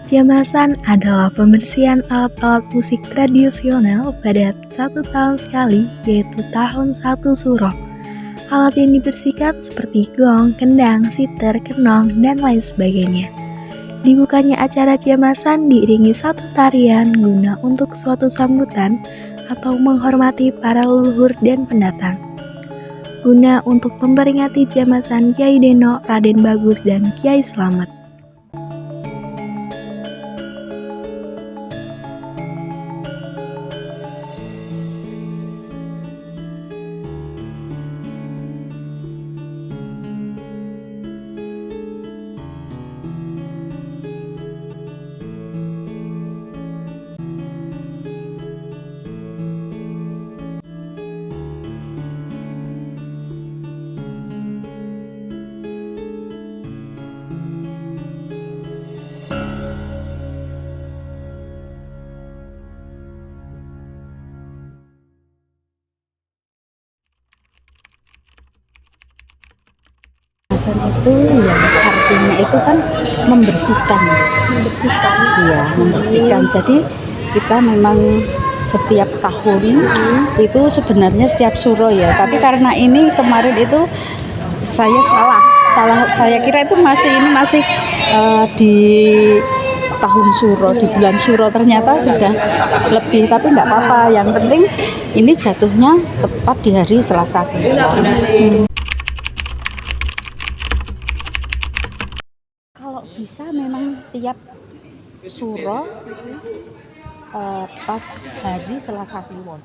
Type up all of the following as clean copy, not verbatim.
Jamasan adalah pembersihan alat-alat musik tradisional pada 1 tahun sekali, yaitu tahun 1 Suro. Alat yang dibersihkan seperti gong, kendang, siter, kenong, dan lain sebagainya. Dibukanya acara jamasan diiringi satu tarian guna untuk suatu sambutan atau menghormati para leluhur dan pendatang. Guna untuk memperingati jamasan Kyai Deno, Raden Bagus, dan Kyai Slamet. Itu ya artinya itu kan membersihkan, iya membersihkan. Jadi kita memang setiap tahun itu sebenarnya setiap suro ya, tapi karena ini kemarin itu saya salah, saya kira itu masih di tahun suro, di bulan suro, ternyata sudah lebih, tapi enggak apa-apa, yang penting ini jatuhnya tepat di hari Selasa. Bisa memang tiap suro pas hari Selasa Kliwon.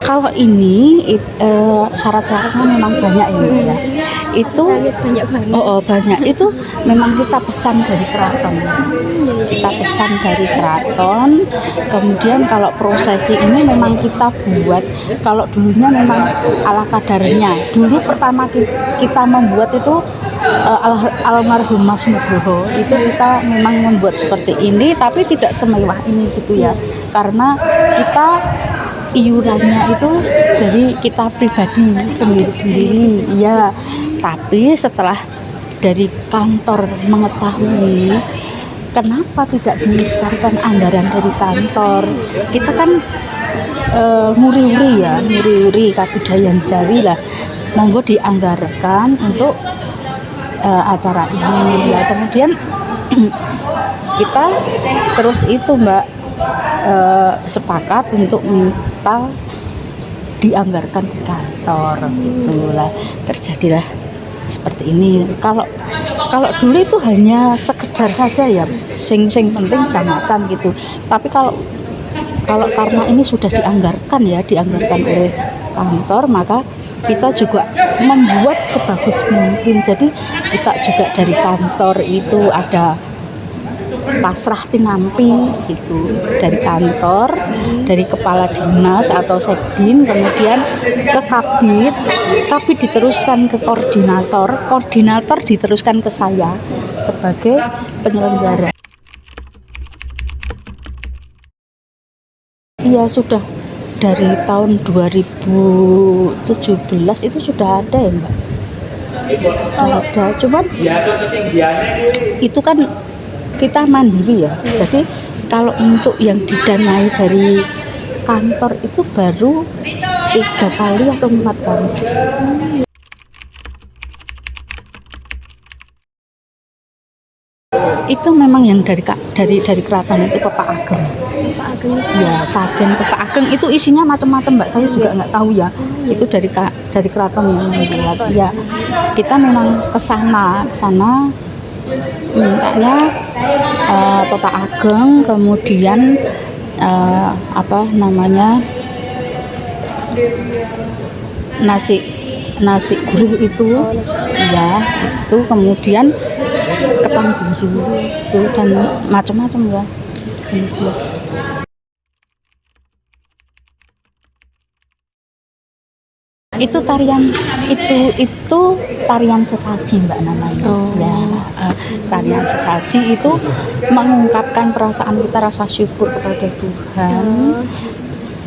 Kalau ini syarat-syaratnya memang banyak ya. Itu banyak banget. Banyak. Itu memang kita pesan dari keraton. Kemudian kalau prosesi ini memang kita buat. Kalau dulunya memang ala kadarnya. Dulu pertama kita membuat itu almarhum Mas Nugroho. Itu kita memang membuat seperti ini, tapi tidak semewah ini gitu ya. Karena kita iurannya itu dari kita pribadi sendiri-sendiri, ya. Tapi setelah dari kantor mengetahui kenapa tidak dicarikan anggaran dari kantor, kita kan nguri-uri kabudayan Jawi lah, monggo dianggarkan untuk acara ini ya. Kemudian kita terus itu sepakat untuk minta dianggarkan di kantor, itulah terjadilah seperti ini. Kalau dulu itu hanya sekedar saja ya, sing penting jamasan gitu. Tapi kalau karena ini sudah dianggarkan oleh kantor, maka kita juga membuat sebagus mungkin. Jadi kita juga dari kantor itu ada pasrah tinampi gitu dari kantor, dari kepala dinas atau sekdin, kemudian ke kabid diteruskan ke koordinator diteruskan ke saya sebagai penyelenggara. Iya, sudah dari tahun 2017 itu sudah ada ya Mbak. Ada, cuman itu kan kita mandiri ya. Jadi kalau untuk yang didanai dari kantor itu baru 3 kali atau 4 kali. Itu memang yang dari keraton itu Pepak Ageng. Ya, sajen Pepak Ageng itu isinya macam-macam Mbak. Saya juga nggak tahu ya. Itu dari keraton yang membuat. Ya, kita memang kesana mintanya Pepak Ageng, kemudian nasi gurih itu ya, itu kemudian ketan biru itu dan macam-macam ya jenisnya. Itu tarian sesaji Mbak namanya. Tarian sesaji itu mengungkapkan perasaan kita, rasa syukur kepada Tuhan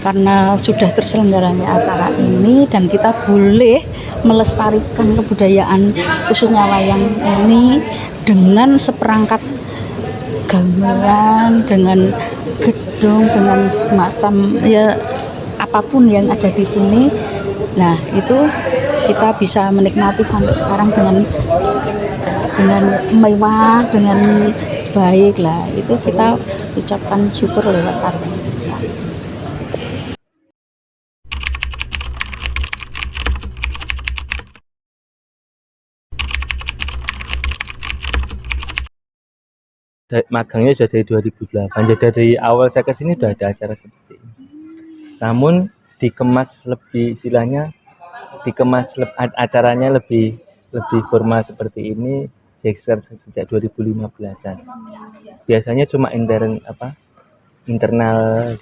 karena sudah terselenggaranya acara ini dan kita boleh melestarikan kebudayaan khususnya wayang ini dengan seperangkat gamelan, dengan gedung, dengan semacam ya apapun yang ada di sini. Nah, itu kita bisa menikmati sampai sekarang dengan mewah, dengan baik lah. Itu kita ucapkan syukur lewat tarian. Magangnya sudah dari 2008, jadi dari awal saya kesini sudah ada acara seperti ini. Namun dikemas lebih istilahnya, acaranya lebih formal seperti ini sejak 2015-an. Biasanya cuma internal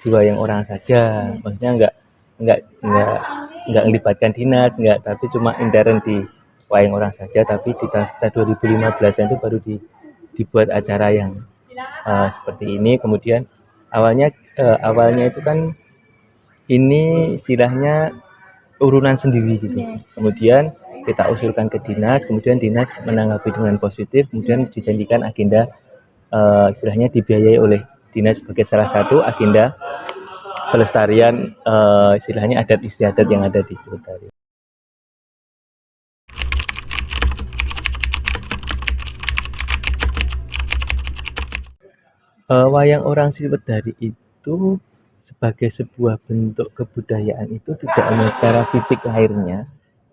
di wayang orang saja, maksudnya enggak melibatkan dinas, enggak, tapi cuma intern di wayang orang saja. Tapi di tahun sekitar 2015-an itu baru dibuat acara yang seperti ini. Kemudian awalnya itu kan ini istilahnya urunan sendiri gitu. Kemudian kita usulkan ke dinas, kemudian dinas menanggapi dengan positif, kemudian dijanjikan agenda istilahnya dibiayai oleh dinas sebagai salah satu agenda pelestarian istilahnya adat istiadat yang ada di sekitar. Wayang orang Sriwedari itu sebagai sebuah bentuk kebudayaan itu tidak hanya secara fisik lahirnya,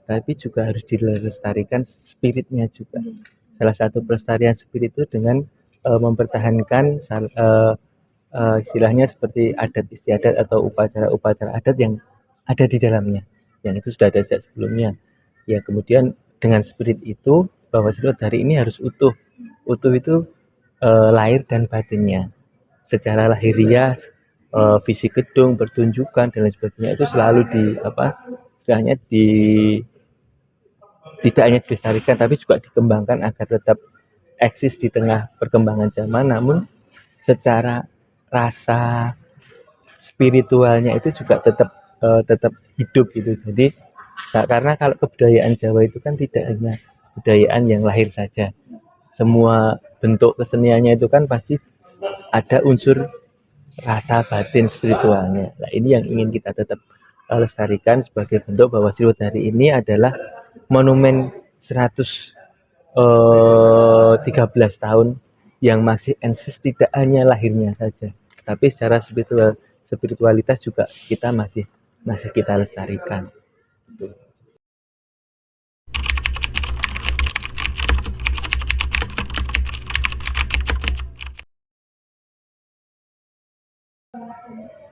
tapi juga harus dilestarikan spiritnya juga. Salah satu pelestarian spirit itu dengan mempertahankan istilahnya seperti adat istiadat atau upacara-upacara adat yang ada di dalamnya, yang itu sudah ada sejak sebelumnya. Ya, kemudian dengan spirit itu bahwa Sriwedari ini harus utuh. Utuh itu lahir dan batinnya. Secara lahiriah, fisik gedung, pertunjukan dan lain sebagainya itu selalu istilahnya tidak hanya dilestarikan tapi juga dikembangkan agar tetap eksis di tengah perkembangan zaman, namun secara rasa spiritualnya itu juga tetap hidup gitu. Jadi karena kalau kebudayaan Jawa itu kan tidak hanya kebudayaan yang lahir saja, semua bentuk keseniannya itu kan pasti ada unsur rasa batin spiritualnya. Nah, ini yang ingin kita tetap lestarikan sebagai bentuk bahwa Sriwedari ini adalah monumen 113 tahun yang masih eksis, tidak hanya lahirnya saja, tapi secara spiritualitas juga kita masih kita lestarikan.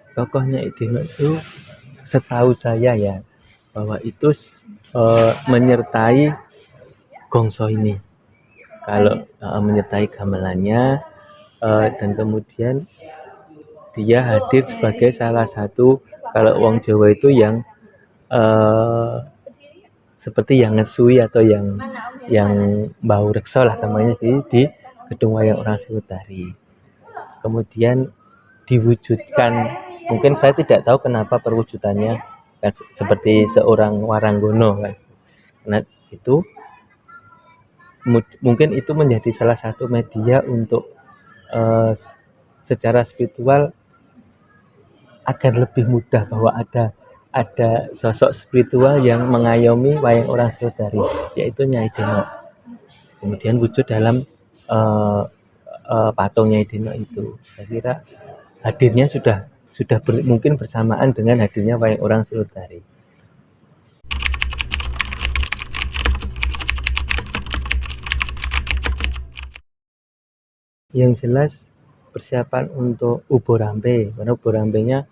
Tokohnya Edeno itu setahu saya ya, bahwa itu menyertai gongso ini. Kalau menyertai gamelannya dan kemudian dia hadir sebagai salah satu, kalau wong Jawa itu yang seperti yang ngesui atau yang bau reksa lah namanya di gedung wayang orang Sriwedari. Kemudian diwujudkan, mungkin saya tidak tahu kenapa perwujudannya seperti seorang waranggono, karena itu mungkin itu menjadi salah satu media untuk secara spiritual agar lebih mudah bahwa ada sosok spiritual yang mengayomi wayang orang Sriwedari, yaitu Nyai Deno. Kemudian wujud dalam patung Nyai Deno itu, saya kira hadirnya sudah mungkin bersamaan dengan hadirnya wayang orang Sriwedari. Yang jelas persiapan untuk Ubo Rampe, karena Ubo Rampenya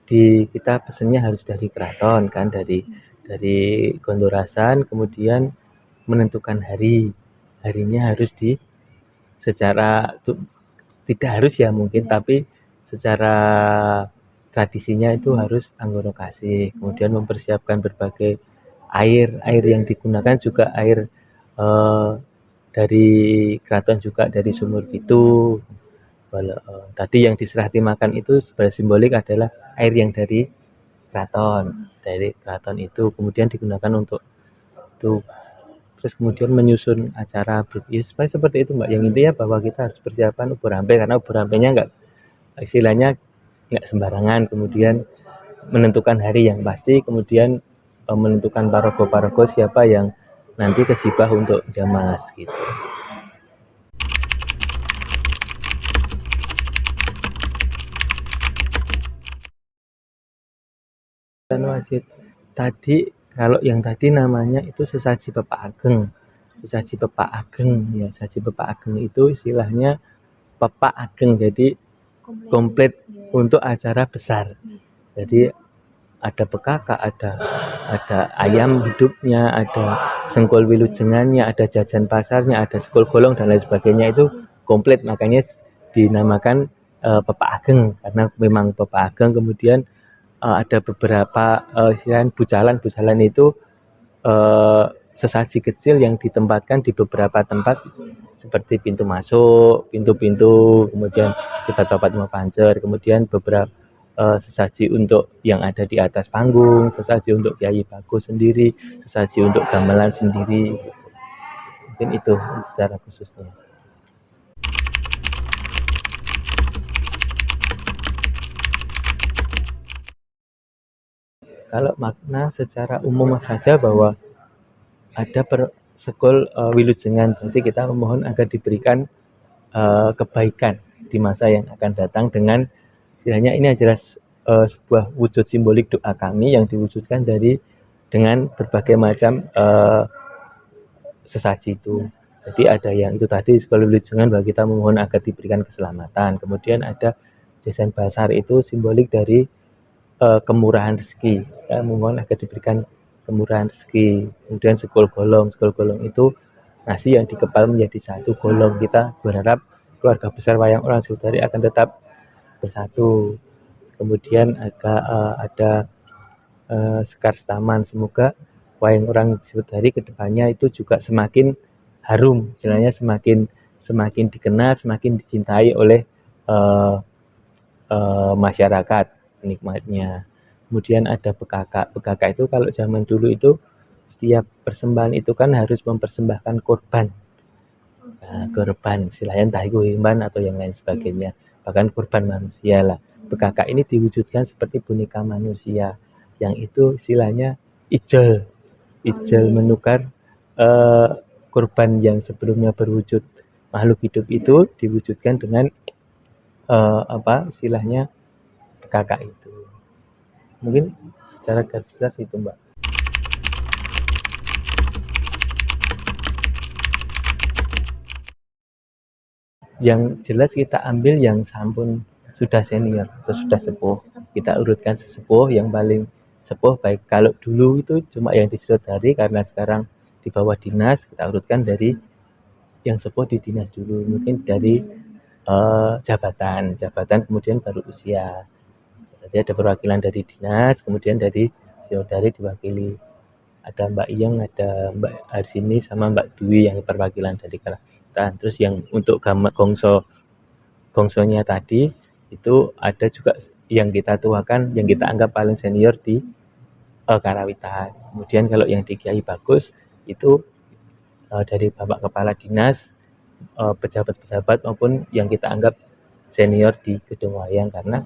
kita pesennya harus dari keraton kan, dari Gondorasan, kemudian menentukan harinya harus secara tidak harus ya mungkin, tapi secara tradisinya itu harus Anggoro Kasih. Kemudian mempersiapkan berbagai air yang digunakan juga air dari keraton, juga dari Sumur Pitu. Tadi yang diserah timakan itu sebagai simbolik adalah air yang dari keraton itu kemudian digunakan untuk itu. Terus kemudian menyusun acara supaya seperti itu Mbak. Yang intinya bahwa kita harus persiapan ubur hampe karena ubur hampenya istilahnya nggak sembarangan. Kemudian menentukan hari yang pasti, kemudian menentukan parago siapa yang nanti kejibah untuk jamas gitu. Dan wajib tadi, kalau yang tadi namanya itu sesaji Pepak Ageng. Sesaji Pepak Ageng ya, sesaji Pepak Ageng itu istilahnya Pepak Ageng, jadi komplit untuk acara besar. Jadi ada pekaka, ada ayam hidupnya, ada sengkol wilujengannya, ada jajan pasarnya, ada sekol golong dan lain sebagainya, itu komplit, makanya dinamakan Pepak Ageng karena memang Pepak Ageng. Kemudian ada beberapa bucalan itu sesaji kecil yang ditempatkan di beberapa tempat seperti pintu masuk, pintu-pintu, kemudian kita dapat pancer, kemudian beberapa sesaji untuk yang ada di atas panggung, sesaji untuk Kyai Bagus sendiri, sesaji untuk gamelan sendiri. Mungkin itu secara khususnya. Kalau makna secara umum saja bahwa ada sekol wilujengan, berarti kita memohon agar diberikan kebaikan di masa yang akan datang dengan istilahnya ini adalah sebuah wujud simbolik doa kami yang diwujudkan dengan berbagai macam sesaji itu. Jadi ada yang itu tadi sekol wilujengan bahwa kita memohon agar diberikan keselamatan. Kemudian ada jajan basar, itu simbolik dari kemurahan rezeki. Kita memohon agar diberikan kemurahan rezeki. Kemudian sekol golong itu nasi yang dikepal menjadi satu golong. Kita berharap keluarga besar Wayang Orang Sriwedari akan tetap bersatu. Kemudian ada Sekar Setaman, semoga Wayang Orang Sriwedari kedepannya itu juga semakin harum, istilahnya semakin dikenal, semakin dicintai oleh masyarakat penikmatnya. Kemudian ada bekaka itu kalau zaman dulu itu setiap persembahan itu kan harus mempersembahkan korban. Nah, korban istilahnya entah itu hewan atau yang lain sebagainya, bahkan korban manusia lah. Bekaka ini diwujudkan seperti boneka manusia yang itu istilahnya ijel menukar korban yang sebelumnya berwujud makhluk hidup itu diwujudkan dengan istilahnya bekaka itu. Mungkin secara garis besar itu Mbak. Yang jelas kita ambil yang sampun sudah senior atau sudah sepuh, kita urutkan sesepuh yang paling sepuh. Baik kalau dulu itu cuma yang di Sriwedari, karena sekarang di bawah dinas, kita urutkan dari yang sepuh di dinas dulu, mungkin dari jabatan kemudian baru usia. Jadi ada perwakilan dari dinas, kemudian dari Sriwedari diwakili, ada Mbak Iyeng, ada Mbak Arsini sama Mbak Dwi yang perwakilan dari keraton. Terus yang untuk gongsonya tadi itu ada juga yang kita tuakan, yang kita anggap paling senior di Karawitan. Kemudian kalau yang di Kyai Bagus itu dari Bapak Kepala Dinas, pejabat-pejabat maupun yang kita anggap senior di Gedung Wayang, karena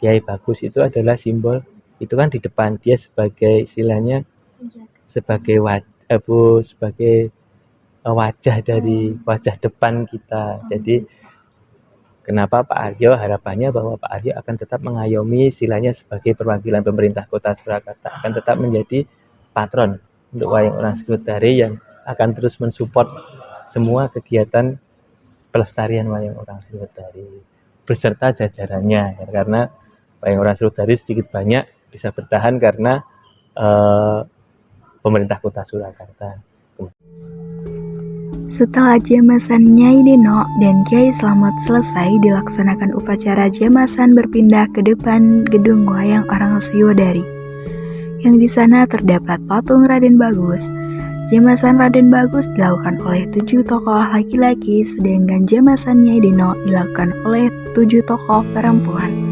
Kyai Bagus itu adalah simbol, itu kan di depan, dia sebagai istilahnya sebagai wajah dari wajah depan kita. Jadi kenapa Pak Aryo, harapannya bahwa Pak Aryo akan tetap mengayomi istilahnya sebagai perwakilan pemerintah Kota Surakarta, akan tetap menjadi patron untuk Wayang Orang Sriwedari yang akan terus mensupport semua kegiatan pelestarian Wayang Orang Sriwedari beserta jajarannya, karena Wayang Orang Sriwedari sedikit banyak bisa bertahan karena pemerintah Kota Surakarta. Setelah jamasan Nyai Deno dan Kyai Slamet selesai, dilaksanakan upacara jamasan berpindah ke depan gedung Wayang Orang Sriwedari, yang di sana terdapat patung Raden Bagus. Jamasan Raden Bagus dilakukan oleh 7 tokoh laki-laki, sedangkan jamasan Nyai Deno dilakukan oleh 7 tokoh perempuan.